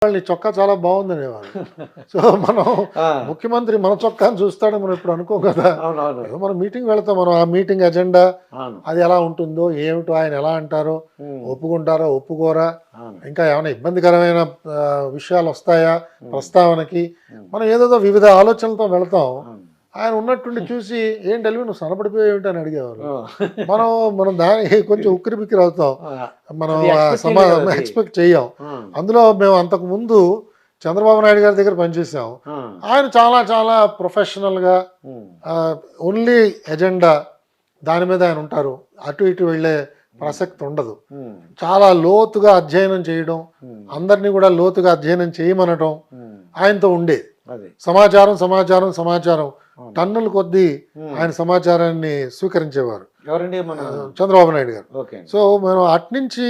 వాళ్ళని చొక్కా చాలా బాగుందనేవారు. సో మనం ఆ! ముఖ్యమంత్రి మన చొక్కాని చూస్తాడని మనం ఇప్పుడు అనుకోం కదా. అవునవును. ఏదో మనం మీటింగ్ వెళ్తాం, మనం ఆ మీటింగ్ ఎజెండా అవును. అది ఎలా ఉంటుందో ఏమిటో, ఆయన ఎలా అంటారో, హ్మ్. ఒప్పుకుంటారో ఒప్పుకోరా, అవును. ఇంకా ఏమైనా ఇబ్బందికరమైన విషయాలు వస్తాయా ప్రస్తావనకి, హ్మ్. మనం ఏదేదో వివిధ ఆలోచనలతో వెళ్తాం. అవును. ఆయన ఉన్నట్టుండి చూసి ఏంటి అలివి నువ్వు సన్నపడిపోయావు ఏమిటి అని అడిగేవారు. ఓహ్! మనం మనం దానికి కొంచెం ఉక్కిరి బిక్కిరి అవుతాం. ఆ! మనం అది ఎక్స్‌పెక్ట్ చేయలే కదా అది. ఎక్స్పెక్ట్ చెయ్యం. ఆ! అందులో మేము అంతకుముందు చంద్రబాబు నాయుడు గారి దగ్గర పనిచేసాం. ఆ! ఆయన చాలా చాలా ప్రొఫెషనల్గా హ్మ్. ఓన్లీ ఎజెండా దాని మీద ఆయన ఉంటారు. అటు ఇటు వెళ్ళే ప్రసక్తి ఉండదు. హ్మ్. చాలా లోతుగా అధ్యయనం చేయడం, హ్మ్. అందరినీ కూడా లోతుగా అధ్యయనం చేయమనడం హ్మ్. ఆయనతో ఉండేది. అది. సమాచారం సమాచారం సమాచారం అవును. టన్నుల కొద్దీ హ్మ్. ఆయన సమాచారాన్ని స్వీకరించేవారు ఎవరండి మన చంద్రబాబు నాయుడు గారు. ఓకే అండి. సో మేము అట్నుంచి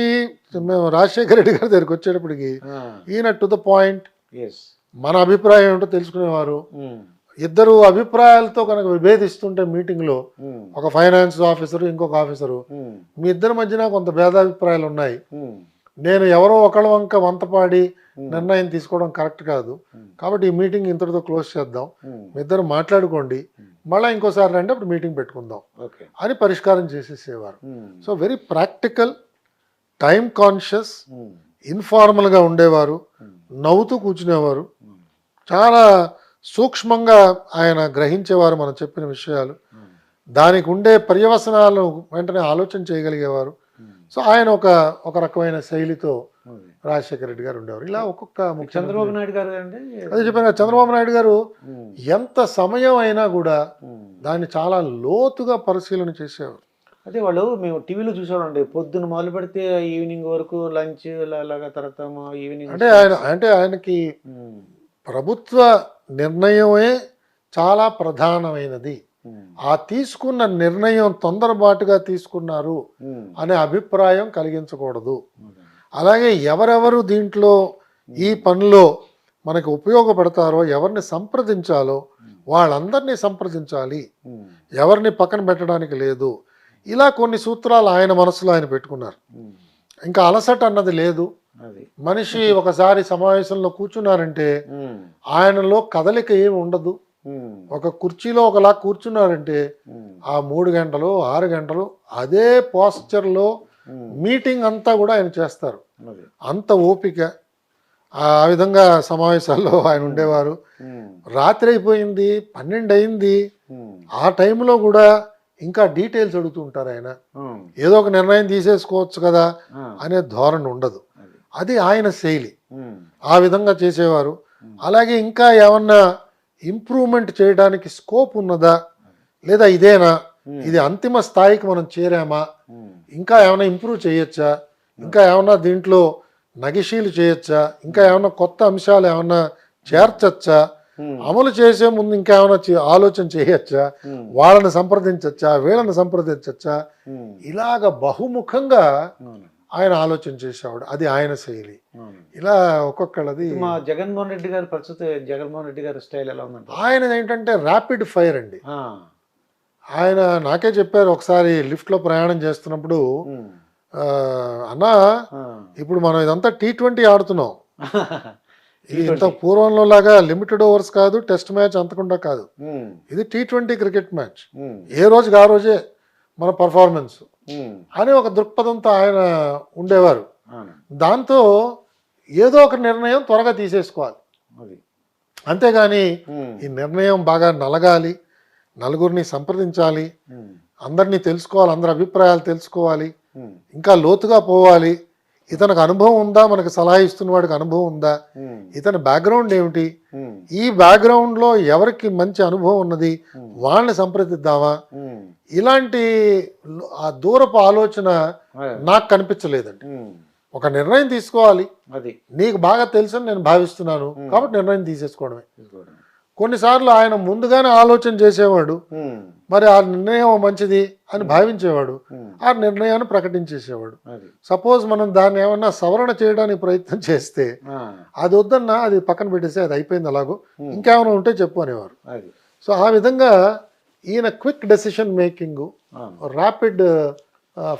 మేము రాజశేఖర రెడ్డి గారి దగ్గరికి వచ్చేటప్పటికి ఆ! ఈయన టు ద పాయింట్, యెస్. మన అభిప్రాయం ఏమిటో తెలుసుకునేవారు. హ్మ్. ఇద్దరు అభిప్రాయాలతో కనుక విభేదిస్తుంటే మీటింగ్లో హ్మ్. ఒక ఫైనాన్స్ ఆఫీసరు ఇంకొక ఆఫీసరు, హ్మ్. మీ ఇద్దరి మధ్యన కొంత భేదాభిప్రాయాలు ఉన్నాయి, హ్మ్. నేను ఎవరో ఒకళ్ళ వంక వంతపాడి హ్మ్. నిర్ణయం తీసుకోవడం కరెక్ట్ కాదు, హ్మ్. కాబట్టి ఈ మీటింగ్ ఇంతటితో క్లోజ్ చేద్దాం, హ్మ్. మీ ఇద్దరు మాట్లాడుకోండి, మళ్ళీ ఇంకోసారి రండి అప్పుడు మీటింగ్ పెట్టుకుందాం ఓకే. అని పరిష్కారం చేసేసేవారు. హ్మ్. So very practical, time conscious, హ్మ్. ఇన్ఫార్మల్గా ఉండేవారు, హ్మ్. నవ్వుతూ కూర్చునేవారు, హ్మ్. చాలా సూక్ష్మంగా ఆయన గ్రహించేవారు మనం చెప్పిన విషయాలు, హ్మ్. దానికి ఉండే పర్యవసనాలను వెంటనే ఆలోచన చేయగలిగేవారు. హ్మ్. సో ఆయన ఒక ఒక రకమైన శైలితో అది. రాజశేఖర రెడ్డి గారు ఉండేవారు. ఇలా ఒక్కొక్క ముఖ్యమంత్రి. చంద్రబాబు నాయుడు గారు అండి? అదే చెప్పాను కదా, చంద్రబాబు నాయుడు గారు హ్మ్. ఎంత సమయం అయినా కూడా హ్మ్. దాన్ని చాలా లోతుగా పరిశీలన చేసేవారు. అదే వాళ్ళు మేము టీవీలో చూసామండి. పొద్దున మొదలుపెడితే ఈవినింగ్ వరకు లంచ్ అలాగా తర్వాత ఈవినింగ్ అంటే స్నాక్స్. ఆయనకి హ్మ్. ప్రభుత్వ నిర్ణయమే చాలా ప్రధానమైనది. హ్మ్. ఆ తీసుకున్న నిర్ణయం తొందరపాటుగా తీసుకున్నారు హ్మ్. అనే అభిప్రాయం కలిగించకూడదు. అదే. అలాగే ఎవరెవరు దీంట్లో ఈ పనిలో మనకు ఉపయోగపడతారో, ఎవరిని సంప్రదించాలో వాళ్ళందరినీ సంప్రదించాలి, హ్మ్. ఎవరిని పక్కన పెట్టడానికి లేదు. ఇలా కొన్ని సూత్రాలు ఆయన మనసులో ఆయన పెట్టుకున్నారు. హ్మ్. ఇంకా అలసట అన్నది లేదు. అది. మనిషి ఒకసారి సమావేశంలో కూర్చున్నారంటే హ్మ్. ఆయనలో కదలిక ఏమి ఉండదు. హ్మ్. ఒక కుర్చీలో ఒకలా కూర్చున్నారంటే హ్మ్. ఆ 3 గంటలు 6 గంటలు అదే పోస్చర్లో హ్మ్. మీటింగ్ అంతా కూడా ఆయన చేస్తారు. అది. అంత ఓపిక, ఆ విధంగా సమావేశాల్లో ఆయన ఉండేవారు. హ్మ్. రాత్రి అయిపోయింది, 12 అయింది, హ్మ్. ఆ టైంలో కూడా ఇంకా డీటెయిల్స్ అడుగుతూ ఉంటారు ఆయన. హ్మ్. ఏదో ఒక నిర్ణయం తీసేసుకోవచ్చు కదా ఆ! అనే ధోరణి ఉండదు. అది. అది ఆయన శైలి. హ్మ్. ఆ విధంగా చేసేవారు. అలాగే ఇంకా ఏమన్నా ఇంప్రూవ్మెంట్ చేయడానికి స్కోప్ ఉన్నదా, లేదా ఇదేనా, ఇది అంతిమ స్థాయికి మనం చేరామా, హ్మ్. ఇంకా ఏమైనా ఇంప్రూవ్ చేయొచ్చా, ఇంకా ఏమన్నా దీంట్లో నగిషీలు చేయొచ్చా, ఇంకా ఏమన్నా కొత్త అంశాలు ఏమన్నా చేర్చచ్చా, హ్మ్. అమలు చేసే ముందు ఇంకా ఏమైనా ఆలోచన చేయొచ్చా, హ్మ్. వాళ్ళని సంప్రదించచ్చా, వీళ్ళని సంప్రదించచ్చా, హ్మ్. ఇలాగ బహుముఖంగా అవును. ఆయన ఆలోచన చేసేవాడు. అది ఆయన శైలి. అవును. ఇలా ఒక్కొక్కళ్ళది. అయితే మా జగన్మోహన్ రెడ్డి గారి పరిస్థితి జగన్మోహన్ రెడ్డి గారి స్టైల్ ఎలా ఉందంటారు? ఆయన ఏంటంటే ర్యాపిడ్ ఫైర్ అండి. ఆ! ఆయన నాకే చెప్పారు ఒకసారి లిఫ్ట్లో ప్రయాణం చేస్తున్నప్పుడు, హ్మ్. అన్నా ఆ! ఇప్పుడు మనం ఇదంతా T20 ఆడుతున్నాం. ఇది ఇంత T20. పూర్వంలో లాగా లిమిటెడ్ ఓవర్స్ కాదు, టెస్ట్ మ్యాచ్ అంతకుండా కాదు. హ్మ్. ఇది T20 క్రికెట్ మ్యాచ్. హ్మ్. ఏ రోజుకి ఆ రోజే మన పర్ఫార్మెన్స్ హ్మ్. అని ఒక దృక్పథంతో ఆయన ఉండేవారు. అవును. దాంతో ఏదో ఒక నిర్ణయం త్వరగా తీసేసుకోవాలి. అది. అంతేగాని హ్మ్. ఈ నిర్ణయం బాగా నలగాలి, నలుగురిని సంప్రదించాలి, హ్మ్. అందరినీ తెలుసుకోవాలి, అందరి అభిప్రాయాలు తెలుసుకోవాలి, హ్మ్. ఇంకా లోతుగా పోవాలి. ఇతనికి అనుభవం ఉందా, మనకు సలహా ఇస్తున్న వాడికి అనుభవం ఉందా, హ్మ్. ఇతని బ్యాక్గ్రౌండ్ ఏమిటి, హ్మ్. ఈ బ్యాక్గ్రౌండ్లో ఎవరికి మంచి అనుభవం ఉన్నది వాళ్ళని సంప్రదిద్దామా, హ్మ్. ఇలాంటి ఆ దూరపు ఆలోచన అదే. నాకు కనిపించలేదండి. హ్మ్. ఒక నిర్ణయం తీసుకోవాలి, అది. నీకు బాగా తెలుసని నేను భావిస్తున్నాను కాబట్టి నిర్ణయం తీసేసుకోవడమే. తీసుకోవడం. కొన్నిసార్లు ఆయన ముందుగానే ఆలోచన చేసేవాడు, హ్మ్. మరి ఆ నిర్ణయం మంచిది అని భావించేవాడు, హ్మ్. ఆ నిర్ణయాన్ని ప్రకటించేసేవాడు. అది. సపోజ్ మనం దాన్ని ఏమన్నా సవరణ చేయడానికి ప్రయత్నం చేస్తే ఆ! అది వద్దన్నా అది పక్కన పెట్టేసి అది అయిపోయింది అలాగో, హ్మ్. ఇంకేమైనా ఉంటే చెప్పు అనేవారు. అది. సో ఆ విధంగా ఈయన క్విక్ డెసిషన్ మేకింగ్, అవును. ర్యాపిడ్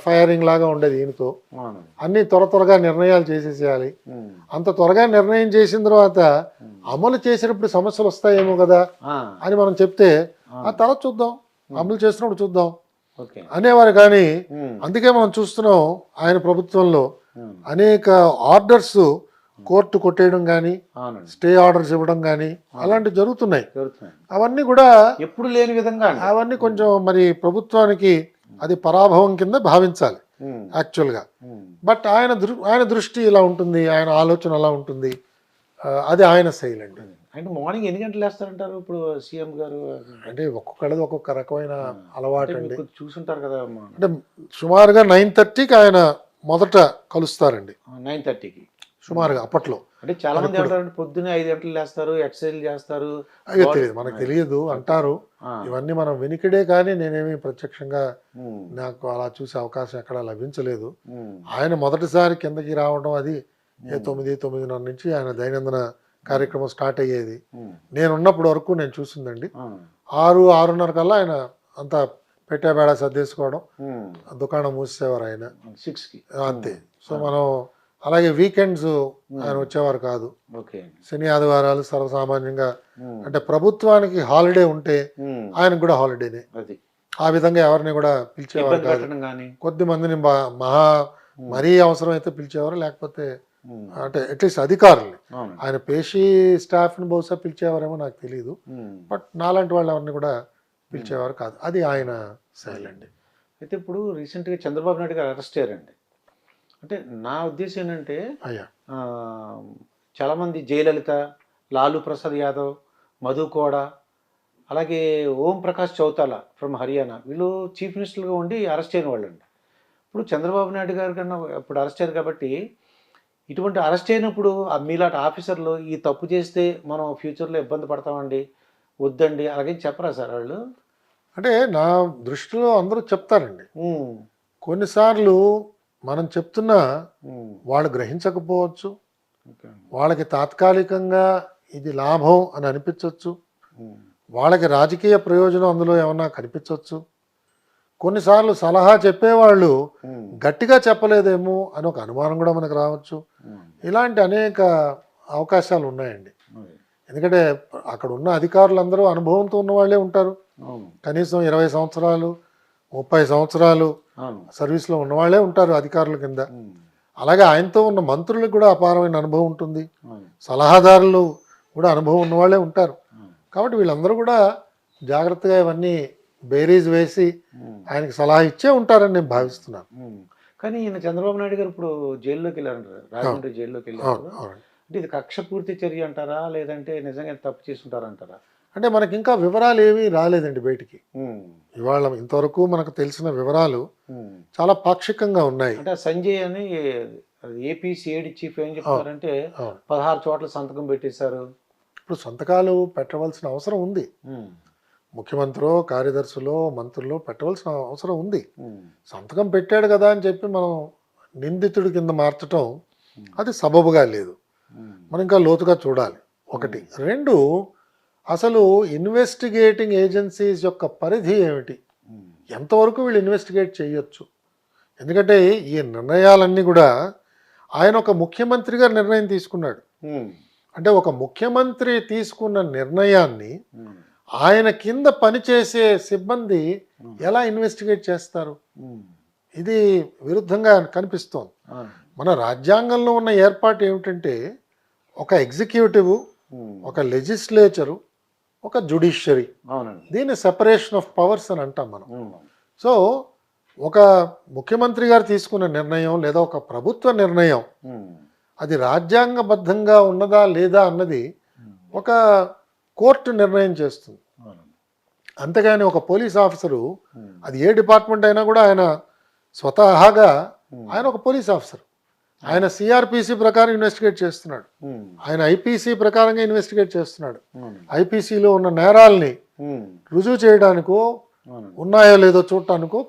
ఫైరింగ్ లాగా ఉండేది ఈయనతో. అవును. అన్నీ త్వరగా నిర్ణయాలు చేసేసేయాలి. ఉమ్. అంత త్వరగా నిర్ణయం చేసిన తర్వాత అమలు చేసినప్పుడు సమస్యలు వస్తాయేమో కదా ఆ, అని మనం చెప్తే ఆ. ఆ తర్వాత చూద్దాం, అమలు చేసినప్పుడు చూద్దాం ఓకే. అనేవారు. కానీ ఉమ్. అందుకే మనం చూస్తున్నాం ఆయన ప్రభుత్వంలో ఉమ్. అనేక ఆర్డర్స్ కోర్టు కొట్టేయడం కానీ, అవునండి. స్టే ఆర్డర్స్ ఇవ్వడం కానీ అలాంటివి జరుగుతున్నాయి. జరుగుతున్నాయి. అవన్నీ కూడా ఎప్పుడు లేని విధంగా అండి. అవన్నీ కొంచెం మరి ప్రభుత్వానికి అది పరాభవం కింద భావించాలి ఉమ్. యాక్చువల్గా. ఉమ్. బట్ ఆయన దృష్టి ఇలా ఉంటుంది, ఆయన ఆలోచన అలా ఉంటుంది. అది ఆయన శైలి అండి. అంటే మార్నింగ్ ఎన్ని గంటలు వేస్తారంటారు ఇప్పుడు సీఎం గారు? అంటే ఒక్కొక్కళ్ళది ఒక్కొక్క రకమైన అలవాటు అండి. మీరు చూసుంటారు కదా అమ్మా. అంటే సుమారుగా 9:30కి ఆయన మొదట కలుస్తారండి. 9:30కి సుమారుగా అప్పట్లో. అంటే చాలా మంది ఏమంటారంటే పొద్దున్నే 5 గంటలు లేస్తారు, ఎక్సర్సైజ్ చేస్తారు. అయ్యో తెలియదు, మనకు తెలియదు అంటారు. ఆ. ఇవన్నీ మనం వెనుకడే, కానీ నేనేమి ప్రత్యక్షంగా ఉమ్. నాకు అలా చూసే అవకాశం ఎక్కడ లభించలేదు. ఉమ్. ఆయన మొదటిసారి కిందకి రావడం అది 9:30 నుంచి ఆయన దైనందిన కార్యక్రమం స్టార్ట్ అయ్యేది. ఉమ్. నేనున్నప్పటి వరకు నేను చూసిందండి. ఆ. 6-6:30 కల్లా ఆయన అంతా పెట్టేబేడ సర్దేసుకోవడం, ఉమ్. దుకాణం మూసేవారు ఆయన. 6కి. అంతే. సో మనం అలాగే వీకెండ్స్ ఆయన వచ్చేవారు కాదు. ఓకే. శని ఆదివారాలు సర్వసామాన్యంగా, ఉమ్. అంటే ప్రభుత్వానికి హాలిడే ఉంటే ఉమ్. ఆయనకు కూడా హాలిడేనే. అది ఆ విధంగా ఎవరిని కూడా పిలిచేవారు ఇబ్బంది కాదు. పెట్టడం కానీ. కొద్ది మందిని మహా మరీ అవసరం అయితే పిలిచేవారు, లేకపోతే ఉమ్. అంటే అట్లీస్ట్ అధికారుల్ని, అవును. ఆయన పేషీ స్టాఫ్ని బహుశా పిలిచేవారేమో నాకు తెలియదు. ఉమ్. బట్ నాలాంటి వాళ్ళు ఎవరిని కూడా పిలిచేవారు కాదు. అది ఆయన శైలి అండి. అయితే ఇప్పుడు రీసెంట్గా చంద్రబాబు నాయుడు గారు అరెస్ట్ అయ్యారండి. అంటే నా ఉద్దేశం ఏంటంటే అయ్యా ఆ, చాలామంది జయలలిత, లాలూ ప్రసాద్ యాదవ్, మధు కోడా, అలాగే ఓం ప్రకాష్ చౌతాలా ఫ్రమ్ హర్యానా, వీళ్ళు చీఫ్ మినిస్టర్గా ఉండి అరెస్ట్ అయిన వాళ్ళండి. ఇప్పుడు చంద్రబాబు నాయుడు గారి కన్నా ఇప్పుడు అరెస్ట్ అయ్యారు కాబట్టి, ఇటువంటి అరెస్ట్ అయినప్పుడు మీలాంటి ఆఫీసర్లు ఈ తప్పు చేస్తే మనం ఫ్యూచర్లో ఇబ్బంది పడతామండి, వద్దండి అలాగే చెప్పరా సార్ వాళ్ళు? అంటే నా దృష్టిలో అందరూ చెప్తారండి. ఉమ్. కొన్నిసార్లు మనం చెప్తున్నా ఉమ్. వాళ్ళు గ్రహించకపోవచ్చు, ఓకే. వాళ్ళకి తాత్కాలికంగా ఇది లాభం అని అనిపించవచ్చు, ఉమ్. వాళ్ళకి రాజకీయ ప్రయోజనం అందులో ఏమన్నా కనిపించవచ్చు. కొన్నిసార్లు సలహా చెప్పేవాళ్ళు ఉమ్. గట్టిగా చెప్పలేదేమో అని ఒక అనుమానం కూడా మనకు రావచ్చు. ఉమ్. ఇలాంటి అనేక అవకాశాలు ఉన్నాయండి. అదే. ఎందుకంటే అక్కడ ఉన్న అధికారులందరూ అనుభవంతో ఉన్న వాళ్ళే ఉంటారు. అవును. కనీసం 20 సంవత్సరాలు 30 సంవత్సరాలు అవును. సర్వీస్లో ఉన్నవాళ్లే ఉంటారు అధికారుల కింద. ఉమ్. అలాగే ఆయనతో ఉన్న మంత్రులకు కూడా అపారమైన అనుభవం ఉంటుంది, అవును. సలహాదారులు కూడా అనుభవం ఉన్నవాళ్లే ఉంటారు. అవును. కాబట్టి వీళ్ళందరూ కూడా జాగ్రత్తగా ఇవన్నీ బేరీజ్ వేసి ఉమ్. ఆయనకి సలహా ఇచ్చే ఉంటారని నేను భావిస్తున్నాను. ఉమ్. కానీ ఈయన చంద్రబాబు నాయుడు గారు ఇప్పుడు జైల్లోకి వెళ్ళారంటారు, రాజమండ్రి జైల్లోకి వెళ్ళారు. అవునండి. అంటే ఇది కక్ష పూర్తి చర్య అంటారా, లేదంటే నిజంగా తప్పు చేసుకుంటారంటారా? అంటే మనకి ఇంకా వివరాలు ఏమీ రాలేదండి బయటికి. ఉమ్. ఇవాళ ఇంతవరకు మనకు తెలిసిన వివరాలు ఉమ్. చాలా పాక్షికంగా ఉన్నాయి. అంటే ఆ సంజయ్ అని ఏపీ సిఐడి చీఫ్ ఏం చెప్తారంటే అవును. 16 చోట్ల సంతకం పెట్టేశారు. ఇప్పుడు సంతకాలు పెట్టవలసిన అవసరం ఉంది. ఉమ్. ముఖ్యమంత్రో కార్యదర్శులో మంత్రుల్లో పెట్టవలసిన అవసరం ఉంది. ఉమ్. సంతకం పెట్టాడు కదా అని చెప్పి మనం నిందితుడి కింద మార్చటం అది సబబుగా లేదు. ఉమ్. మనం ఇంకా లోతుగా చూడాలి. ఒకటి. రెండు, అసలు ఇన్వెస్టిగేటింగ్ ఏజెన్సీస్ యొక్క పరిధి ఏమిటి, ఉమ్. ఎంతవరకు వీళ్ళు ఇన్వెస్టిగేట్ చేయొచ్చు. ఎందుకంటే ఈ నిర్ణయాలన్నీ కూడా ఆయన ఒక ముఖ్యమంత్రిగా నిర్ణయం తీసుకున్నాడు. ఉమ్. అంటే ఒక ముఖ్యమంత్రి తీసుకున్న నిర్ణయాన్ని ఉమ్. ఆయన కింద పనిచేసే సిబ్బంది ఎలా ఇన్వెస్టిగేట్ చేస్తారు? ఉమ్. ఇది విరుద్ధంగా కనిపిస్తోంది. అవును. మన రాజ్యాంగంలో ఉన్న ఏర్పాటు ఏమిటంటే ఒక ఎగ్జిక్యూటివ్, ఉమ్. ఒక లెజిస్లేచరు, ఒక జ్యుడిషియరీ. అవునండి. దీన్ని సెపరేషన్ ఆఫ్ పవర్స్ అని అంటాం మనం. ఉమ్. సో ఒక ముఖ్యమంత్రి గారు తీసుకున్న నిర్ణయం లేదా ఒక ప్రభుత్వ నిర్ణయం ఉమ్. అది రాజ్యాంగబద్ధంగా ఉన్నదా లేదా అన్నది ఒక కోర్టు నిర్ణయం చేస్తుంది. అవునండి. అంతేగాని ఒక పోలీస్ ఆఫీసరు, ఉమ్. అది ఏ డిపార్ట్మెంట్ అయినా కూడా ఆయన స్వతహాగా ఆయన ఒక పోలీస్ ఆఫీసర్. ఆయన సిఆర్పిసి ప్రకారం ఇన్వెస్టిగేట్ చేస్తున్నాడు, ఉమ్. ఆయన ఐపీసీ ప్రకారంగా ఇన్వెస్టిగేట్ చేస్తున్నాడు. అవునండి. ఐపీసీలో ఉన్న నేరాల్ని ఉమ్. రుజువు చేయడానికో అవునండి. ఉన్నాయో లేదో చూడటానికో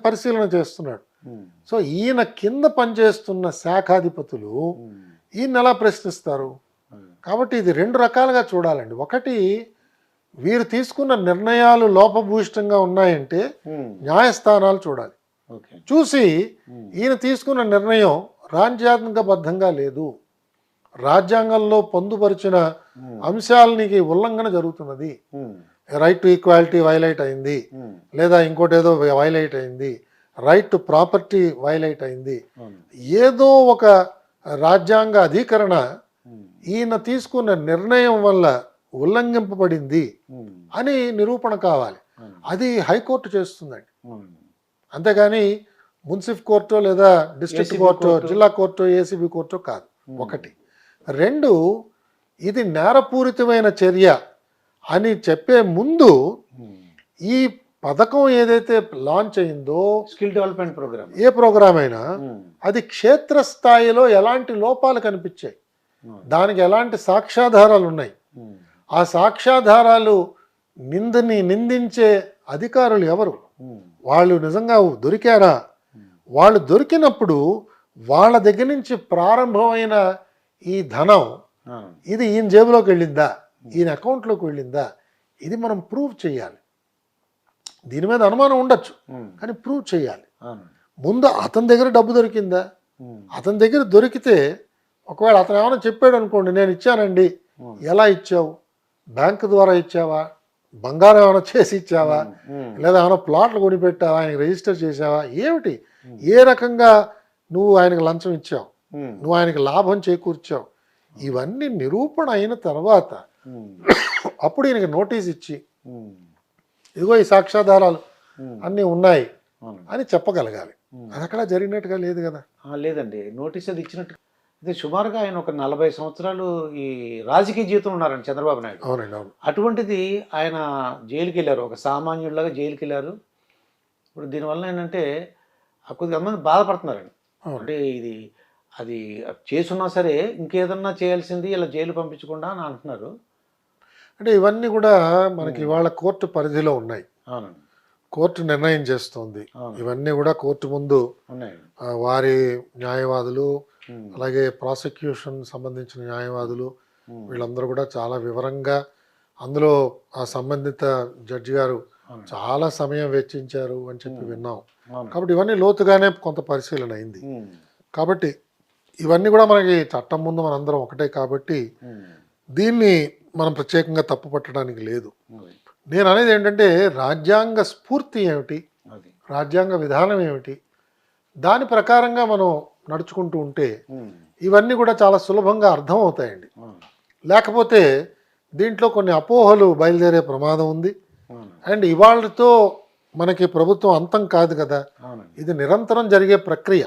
పరిశీలన చేస్తున్నాడు. ఉమ్. సో ఈయన కింద పనిచేస్తున్న శాఖాధిపతులు ఉమ్. ఈయన ఎలా ప్రశ్నిస్తారు? అవును. కాబట్టి ఇది రెండు రకాలుగా చూడాలండి. ఒకటి, వీరు తీసుకున్న నిర్ణయాలు లోపభూయిష్టంగా ఉన్నాయంటే ఉమ్. న్యాయస్థానాలు చూడాలి. ఓకే. చూసి ఈయన తీసుకున్న నిర్ణయం రాజ్యాంగబద్ధంగా లేదు, రాజ్యాంగంలో పొందుపరిచిన అంశాలకి ఉల్లంఘన జరుగుతున్నది, రైట్ టు ఈక్వాలిటీ వైలేట్ అయింది, లేదా ఇంకోటి ఏదో వైలేట్ అయింది, రైట్ టు ప్రాపర్టీ వైలేట్ అయింది, ఏదో ఒక రాజ్యాంగ అధికరణ ఈయన తీసుకున్న నిర్ణయం వల్ల ఉల్లంఘింపబడింది అని నిరూపణ కావాలి. అది హైకోర్టు చేస్తుందండి. అంతేగాని మున్సిఫ్ కోర్టు లేదా డిస్ట్రిక్ట్ కోర్టు, జిల్లా కోర్టు, ఏసీబీ కోర్టు కాదు. ఒకటి. రెండు, ఇది నేరపూరితమైన చర్య అని చెప్పే ముందు ఈ పథకం ఏదైతే లాంచ్ అయిందో, స్కిల్ డెవలప్మెంట్ ప్రోగ్రామ్, ఏ ప్రోగ్రామ్ అయినా అది క్షేత్రస్థాయిలో ఎలాంటి లోపాలు కనిపించాయి, దానికి ఎలాంటి సాక్ష్యాధారాలు ఉన్నాయి, ఆ సాక్ష్యాధారాలు నిందించే అధికారులు ఎవరు, వాళ్ళు నిజంగా దొరికారా, వాళ్ళు దొరికినప్పుడు వాళ్ళ దగ్గర నుంచి ప్రారంభమైన ఈ ధనం ఇది ఈయన జేబులోకి వెళ్ళిందా, ఈయన అకౌంట్లోకి వెళ్ళిందా, ఇది మనం ప్రూవ్ చేయాలి. దీని మీద అనుమానం ఉండొచ్చు కానీ ప్రూవ్ చేయాలి. ముందు అతని దగ్గర డబ్బు దొరికిందా, అతని దగ్గర దొరికితే ఒకవేళ అతను ఏమైనా చెప్పాడు అనుకోండి, నేను ఇచ్చానండి, ఎలా ఇచ్చావు, బ్యాంకు ద్వారా ఇచ్చావా, బంగారం ఏమైనా చేసి ఇచ్చావా, లేదా ఏమైనా ప్లాట్లు కొనిపెట్టావా, ఆయనకి రిజిస్టర్ చేసావా, ఏమిటి, ఏ రకంగా నువ్వు ఆయనకు లంచం ఇచ్చావు, నువ్వు ఆయనకి లాభం చేకూర్చావు, ఇవన్నీ నిరూపణ అయిన తర్వాత అప్పుడు ఈయనకి నోటీస్ ఇచ్చి ఇదిగో ఈ సాక్ష్యాధారాలు అన్నీ ఉన్నాయి అని చెప్పగలగాలి. అది అక్కడ జరిగినట్టుగా లేదు కదా. లేదండి, నోటీస్ అది ఇచ్చినట్టు. అయితే సుమారుగా ఆయన ఒక 40 సంవత్సరాలు ఈ రాజకీయ జీవితం ఉన్నారండి చంద్రబాబు నాయుడు. అవునండి, అవును. అటువంటిది ఆయన జైలుకి వెళ్ళారు, ఒక సామాన్యుడిలాగా జైలుకి వెళ్ళారు. ఇప్పుడు దీనివల్ల ఏంటంటే కొద్దిగా మంది బాధపడుతున్నారండి. అంటే ఇది అది చేసున్నా సరే ఇంకేదన్నా చేయాల్సింది ఇలా జైలు పంపించకుండా అని అంటున్నారు. అంటే ఇవన్నీ కూడా మనకి ఇవాళ కోర్టు పరిధిలో ఉన్నాయి. అవునండి, కోర్టు నిర్ణయం చేస్తుంది. ఇవన్నీ కూడా కోర్టు ముందు వారి న్యాయవాదులు, అలాగే ప్రాసిక్యూషన్ సంబంధించిన న్యాయవాదులు, వీళ్ళందరూ కూడా చాలా వివరంగా అందులో ఆ సంబంధిత జడ్జి గారు చాలా సమయం వెచ్చించారు అని చెప్పి విన్నాం. కాబట్టి ఇవన్నీ లోతుగానే కొంత పరిశీలన అయింది. కాబట్టి ఇవన్నీ కూడా మనకి చట్టం ముందు మనందరం ఒకటే కాబట్టి దీన్ని మనం ప్రత్యేకంగా తప్పు పట్టడానికి లేదు. నేను అనేది ఏంటంటే రాజ్యాంగ స్ఫూర్తి ఏమిటి, రాజ్యాంగ విధానం ఏమిటి, దాని ప్రకారంగా మనం నడుచుకుంటూ ఉంటే ఇవన్నీ కూడా చాలా సులభంగా అర్థం అవుతాయండి. లేకపోతే దీంట్లో కొన్ని అపోహలు బయలుదేరే ప్రమాదం ఉంది. అండ్ ఇవాళతో మనకి ప్రభుత్వం అంతం కాదు కదా, ఇది నిరంతరం జరిగే ప్రక్రియ.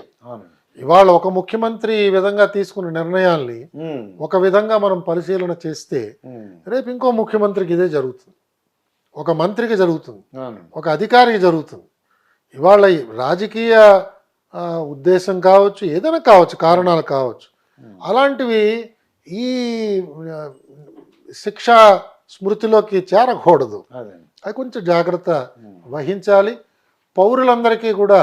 ఇవాళ ఒక ముఖ్యమంత్రి ఈ విధంగా తీసుకున్న నిర్ణయాల్ని ఒక విధంగా మనం పరిశీలన చేస్తే రేపు ఇంకో ముఖ్యమంత్రికి ఇదే జరుగుతుంది, ఒక మంత్రికి జరుగుతుంది, ఒక అధికారికి జరుగుతుంది. ఇవాళ రాజకీయ ఉద్దేశం కావచ్చు, ఏదైనా కావచ్చు, కారణాలు కావచ్చు, అలాంటివి ఈ శిక్షా స్మృతిలోకి చేరకూడదు. అది కొంచెం జాగ్రత్త వహించాలి. పౌరులందరికీ కూడా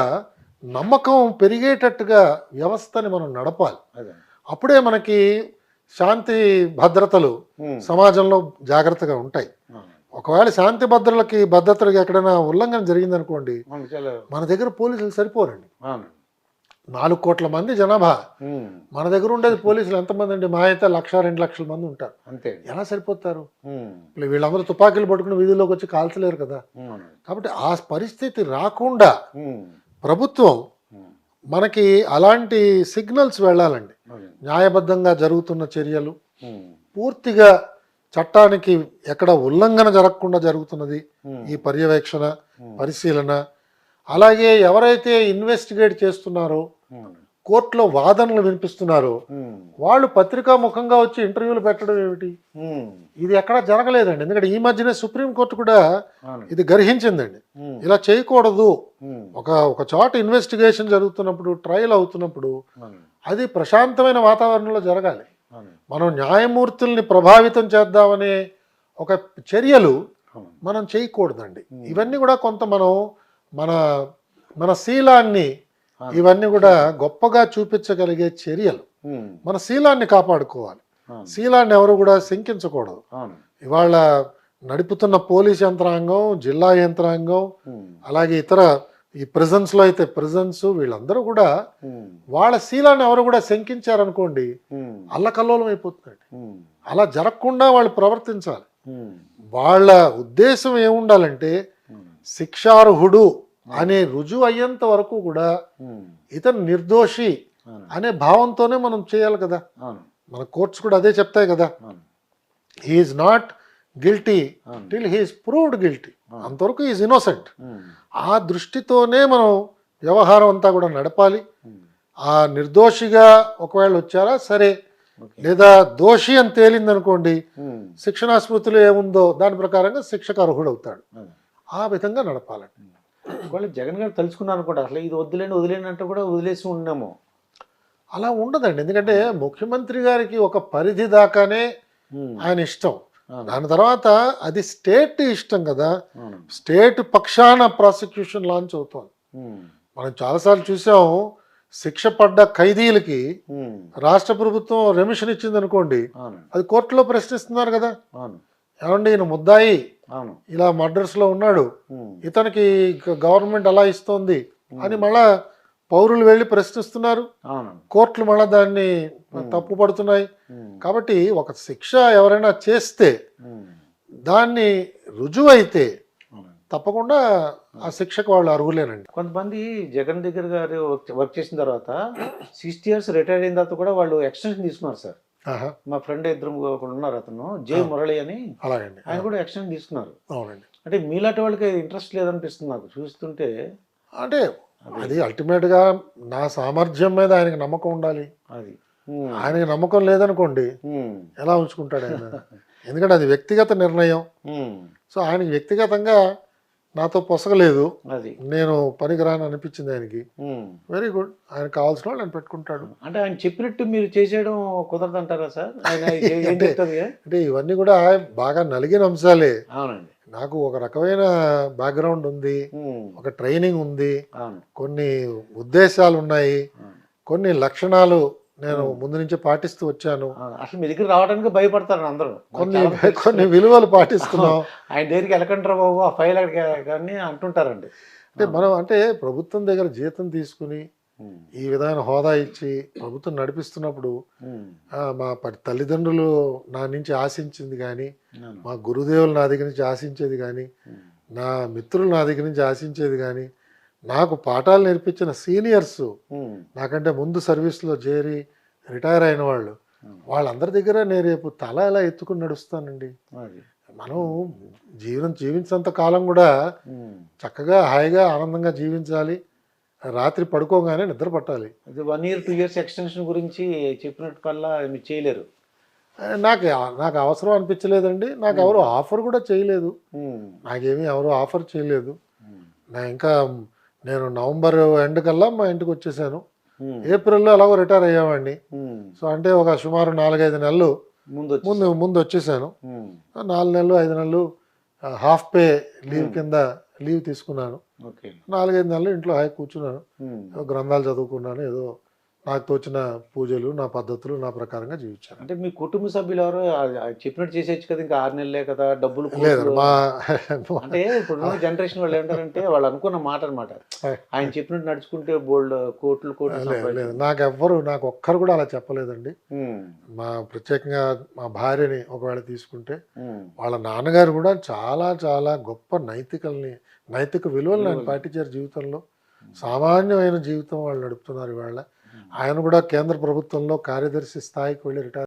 నమ్మకం పెరిగేటట్టుగా వ్యవస్థని మనం నడపాలి. అప్పుడే మనకి శాంతి భద్రతలు సమాజంలో జాగ్రత్తగా ఉంటాయి. ఒకవేళ శాంతి భద్రతలకి ఎక్కడైనా ఉల్లంఘన జరిగిందనుకోండి, మన దగ్గర పోలీసులు సరిపోరండి. 4 కోట్ల మంది జనాభా, మన దగ్గర ఉండేది పోలీసులు ఎంతమంది అండి? మా అయితే 1-2 లక్షల మంది ఉంటారు. అంతే, ఎలా సరిపోతారు? వీళ్ళందరూ తుపాకీలు పట్టుకుని వీధుల్లోకి వచ్చి కాల్చలేరు కదా. కాబట్టి ఆ పరిస్థితి రాకుండా ప్రభుత్వం మనకి అలాంటి సిగ్నల్స్ వెళ్ళాలండి. న్యాయబద్ధంగా జరుగుతున్న చర్యలు, పూర్తిగా చట్టానికి ఎక్కడ ఉల్లంఘన జరగకుండా జరుగుతున్నది ఈ పర్యవేక్షణ, పరిశీలన. అలాగే ఎవరైతే ఇన్వెస్టిగేట్ చేస్తున్నారో, కోర్టులో వాదనలు వినిపిస్తున్నారో, వాళ్ళు పత్రికా ముఖంగా వచ్చి ఇంటర్వ్యూలు పెట్టడం ఏమిటి? ఇది ఎక్కడా జరగలేదండి. ఎందుకంటే ఈ మధ్యనే సుప్రీంకోర్టు కూడా ఇది గర్హించిందండి. ఇలా చేయకూడదు. ఒక చోట ఇన్వెస్టిగేషన్ జరుగుతున్నప్పుడు, ట్రయల్ అవుతున్నప్పుడు అది ప్రశాంతమైన వాతావరణంలో జరగాలి. మనం న్యాయమూర్తుల్ని ప్రభావితం చేద్దామనే ఒక చర్యలు మనం చేయకూడదండి. ఇవన్నీ కూడా కొంత మనం మన శీలాన్ని, ఇవన్నీ కూడా గొప్పగా చూపించగలిగే చర్యలు. మన శీలాన్ని కాపాడుకోవాలి. శీలాన్ని ఎవరు కూడా శంకించకూడదు. ఇవాళ నడుపుతున్న పోలీస్ యంత్రాంగం, జిల్లా యంత్రాంగం, అలాగే ఇతర ఈ ప్రిజన్స్లో అయితే ప్రిజన్స్ వీళ్ళందరూ కూడా ఉమ్, వాళ్ళ శీలాన్ని ఎవరు కూడా శంకించారనుకోండి ఉమ్, అల్లకల్లోలం అయిపోతున్నాడు. ఉమ్, అలా జరగకుండా వాళ్ళు ప్రవర్తించాలి. ఉమ్, వాళ్ళ ఉద్దేశం ఏముండాలంటే ఉమ్, శిక్షార్హుడు అనే రుజువు అయ్యేంత వరకు కూడా ఉమ్, ఇతను నిర్దోషి అవును, అనే భావంతోనే మనం చేయాలి కదా. అవును, మన కోర్ట్స్ కూడా అదే చెప్తాయి కదా, అవును, హీఈస్ నాట్ గిల్టీ అవును. టిల్ హీఈస్ ప్రూవ్డ్ గిల్టీ, అంతవరకు ఈజ్ ఇన్నోసెంట్. ఉమ్, ఆ దృష్టితోనే మనం వ్యవహారం అంతా కూడా నడపాలి. ఉమ్, ఆ నిర్దోషిగా ఒకవేళ వచ్చారా సరే, ఓకే. లేదా దోషి అని తేలిందనుకోండి, ఉమ్, శిక్షణా స్మృతిలో ఏముందో దాని ప్రకారంగా శిక్షకు అర్హుడవుతాడు. అవును. ఆ విధంగా నడపాలండి. ఒకవేళ జగన్ గారు తలుచుకున్నారు అనుకోండి, అసలు ఇది వదిలేని అంటే కూడా వదిలేసి ఉన్నాము. అలా ఉండదండి, ఎందుకంటే ముఖ్యమంత్రి గారికి ఒక పరిధి దాకానే ఉమ్, ఆయన ఇష్టం. అవును, దాని తర్వాత అది స్టేట్ ఇష్టం కదా, అవును, స్టేట్ పక్షాన ప్రాసిక్యూషన్ లాంచ్ అవుతోంది. ఉమ్, మనం చాలాసార్లు చూసాం, శిక్ష పడ్డ ఖైదీలకి ఉమ్, రాష్ట్ర ప్రభుత్వం రెమిషన్ ఇచ్చింది అనుకోండి, అవును, అది కోర్టులో ప్రశ్నిస్తున్నారు కదా, అవును, ఏమండి ఈయన ముద్దాయి అవును, ఇలా మర్డర్స్లో ఉన్నాడు, ఉమ్, ఇతనికి గవర్నమెంట్ అలా ఇస్తోంది అని మళ్ళా పౌరులు వెళ్ళి ప్రశ్నిస్తున్నారు, అవును, కోర్టులు మళ్ళీ దాన్ని తప్పు పడుతున్నాయి. ఉమ్, కాబట్టి ఒక శిక్ష ఎవరైనా చేస్తే ఉమ్, దాన్ని రుజువు అయితే అవును. తప్పకుండా ఆ శిక్షకు వాళ్ళు అర్హులేనండి. కొంతమంది జగన్ దగ్గర గారు వర్క్ చేసిన తర్వాత 60 years రిటైర్ అయిన తర్వాత కూడా వాళ్ళు ఎక్స్టెన్షన్ తీసుకున్నారు సార్. ఆహా, మా ఫ్రెండ్ ఇద్దరు ఒకడు ఉన్నారు, అతను జే మురళి అని, అలాగండి. ఆయన కూడా ఎక్స్టెన్షన్ తీసుకున్నారు. అవునండి. అంటే మీలాంటి వాళ్ళకి ఇంట్రెస్ట్ లేదనిపిస్తుంది నాకు చూస్తుంటే. అంటే అది అల్టిమేట్గా నా సామర్థ్యం మీద ఆయనకి నమ్మకం ఉండాలి. అది ఉమ్, ఆయనకి నమ్మకం లేదనుకోండి, ఉమ్, ఎలా ఉంచుకుంటాడు ఆయన? ఎందుకంటే అది వ్యక్తిగత నిర్ణయం. ఉమ్, సో ఆయనకి వ్యక్తిగతంగా నాతో పొసగలేదు, అది నేను పనికిరాని అనిపించింది ఆయనకి, ఉమ్. వెరీ గుడ్, ఆయనకు కావాల్సిన వాళ్ళు ఆయన పెట్టుకుంటాడు. అంటే ఆయన చెప్పినట్టు మీరు చేసేయడం కుదరదంటారా సార్? ఆయన ఏం చెప్తుంది? అంటే ఇవన్నీ కూడా బాగా నలిగిన అంశాలే. అవునండి. నాకు ఒక రకమైన బ్యాక్గ్రౌండ్ ఉంది, ఉమ్, ఒక ట్రైనింగ్ ఉంది, అవును, కొన్ని ఉద్దేశాలు ఉన్నాయి, అవును, కొన్ని లక్షణాలు నేను ముందు నుంచి పాటిస్తూ వచ్చాను, అవును. అసలు మీ దగ్గర రావడానికి భయపడతారు అందరూ. కొన్ని విలువలు పాటిస్తున్నాం. ఆయన దగ్గరికి వెళ్ళకంటారా బాబు, ఆ ఫైల్ కానీ అంటుంటారండి. అంటే మనం అంటే ప్రభుత్వం దగ్గర జీతం తీసుకుని ఉమ్, ఈ విధమైన హోదా ఇచ్చి ప్రభుత్వం నడిపిస్తున్నప్పుడు ఉమ్, మా తల్లిదండ్రులు నా నుంచి ఆశించింది కానీ, అవును, మా గురుదేవులు నా దగ్గర నుంచి ఆశించేది కానీ, ఉమ్, నా మిత్రులు నా దగ్గర నుంచి ఆశించేది కానీ, నాకు పాఠాలు నేర్పించిన సీనియర్స్, ఉమ్, నాకంటే ముందు సర్వీస్లో చేరి రిటైర్ అయిన వాళ్ళు, వాళ్ళందరి దగ్గర నేను రేపు తల ఎలా ఎత్తుకుని నడుస్తానండి. అది మనం జీవించినంత కాలం కూడా ఉమ్. చక్కగా హాయిగా ఆనందంగా జీవించాలి, రాత్రి పడుకోగానే నిద్ర పట్టాలి. అది 1 year 2 years ఎక్స్టెన్షన్ గురించి చెప్పినట్టు కల్లా మీరు చేయలేరు. నాకు నాకు అవసరం అనిపించలేదండి, నాకు ఎవరు ఆఫర్ కూడా చేయలేదు, ఉమ్, నాకేమీ ఎవరు ఆఫర్ చేయలేదు. ఉమ్, నేను నవంబర్ ఎండ్ కల్లా మా ఇంటికి వచ్చేసాను, ఉమ్, ఏప్రిల్లో ఎలాగో రిటైర్ అయ్యామండి. ఉమ్. సో అంటే ఒక సుమారు 4-5 నెలలు ముందు వచ్చి ముందు వచ్చేసాను. ఉమ్, 4 నెలలు 5 నెలలు హాఫ్ పే లీవ్ కింద లీవ్ తీసుకున్నాను. ఓకే. 4-5 నెలలు ఇంట్లో హాయి కూర్చున్నాను, ఉమ్. ఏదో గ్రంథాలు చదువుకున్నాను, ఏదో నాకు తోచిన పూజలు నా పద్ధతులు నా ప్రకారంగా జీవించాను. అంటే మీ కుటుంబ సభ్యులు ఎవరు చెప్పినట్టు చేసేయచ్చు కదా, ఇంకా 6 నెలలే కదా, డబ్బులు లేదు కోట్లు. మా అంటే ఇప్పుడు జనరేషన్ వాళ్ళు ఏంటారంటే వాళ్ళు అనుకున్న మాట అనమాట, ఆయన చెప్పినట్టు నడుచుకుంటే బోల్డ్ కోట్లు కోట్లు లేదు, నాకు ఒక్కరు కూడా అలా చెప్పలేదండి. ప్రత్యేకంగా మా భార్యని ఒకవేళ తీసుకుంటే, వాళ్ళ నాన్నగారు కూడా చాలా చాలా గొప్ప నైతిక విలువలను ఆయన పాటించారు జీవితంలో. సామాన్యమైన జీవితం వాళ్ళు నడుపుతున్నారు ఇవాళ. ఆయన కూడా కేంద్ర ప్రభుత్వంలో కార్యదర్శి స్థాయికి వెళ్ళి రిటైర్